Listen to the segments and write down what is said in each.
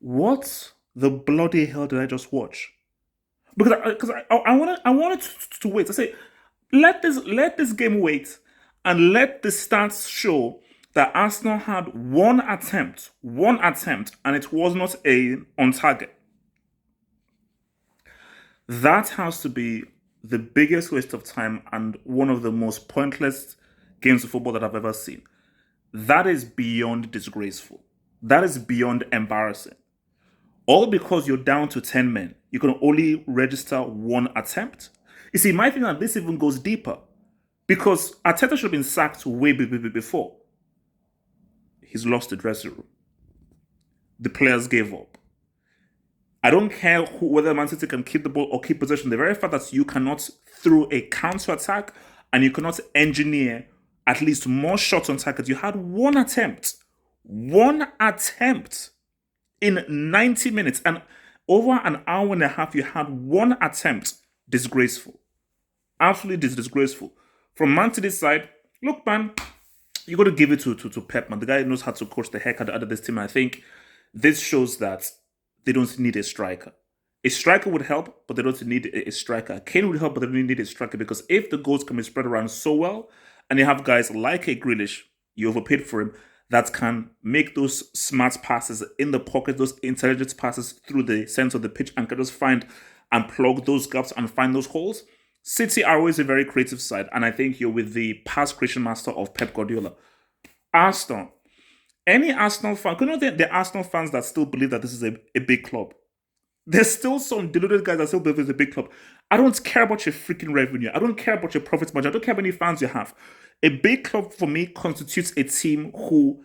What the bloody hell did I just watch? Because I wanted to wait. I say, let this game wait, and let the stats show that Arsenal had one attempt, and it was not a on target. That has to be the biggest waste of time and one of the most pointless games of football that I've ever seen. That is beyond disgraceful. That is beyond embarrassing. All because you're down to 10 men. You can only register one attempt. You see, my thing that this even goes deeper because Arteta should have been sacked way before. He's lost the dressing room. The players gave up. I don't care whether Man City can keep the ball or keep possession. The very fact that you cannot throw a counter attack and you cannot engineer at least more shots on target. You had one attempt in 90 minutes, and over an hour and a half, you had one attempt. Disgraceful. Absolutely disgraceful. From Man City's side, look, man, you got to give it to Pep, man. The guy knows how to coach the heck out of this team. I think this shows that they don't need a striker. A striker would help, but they don't need a striker. Kane would help, but they don't need a striker because if the goals can be spread around so well, and you have guys like a Grealish, you overpaid for him, that can make those smart passes in the pocket, those intelligent passes through the center of the pitch, and can just find and plug those gaps and find those holes. City are always a very creative side, and I think you're with the past creation master of Pep Guardiola. Arsenal. Any Arsenal fan, you know the Arsenal fans that still believe that this is a big club. There's still some deluded guys that still believe it's a big club. I don't care about your freaking revenue. I don't care about your profit margin. I don't care how many fans you have. A big club for me constitutes a team who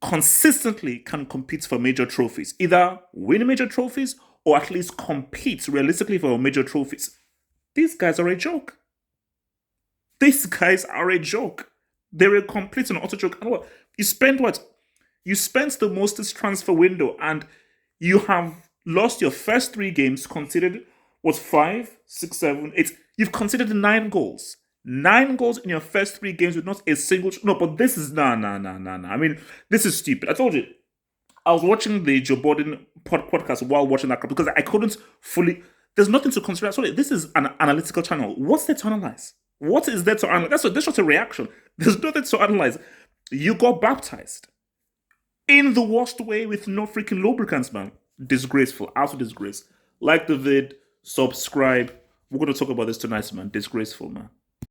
consistently can compete for major trophies. Either win major trophies or at least compete realistically for major trophies. These guys are a joke. These guys are a joke. They're a complete and utter joke. And what? You spent what? You spent the most this transfer window and you have lost your first 3 games, conceded, what, 5, 6, 7, 8. You've conceded 9 goals. 9 goals in your first 3 games with not a single... No, but this is... Nah. I mean, this is stupid. I told you. I was watching the Joe Budden podcast while watching that because I couldn't fully... There's nothing to consider. Sorry, this is an analytical channel. What's there to analyze? What is there to analyze? That's just a reaction. There's nothing to analyze. You got baptized. In the worst way with no freaking lubricants, man. Disgraceful. Absolute disgrace. Like the vid. Subscribe. We're going to talk about this tonight, man. Disgraceful, man.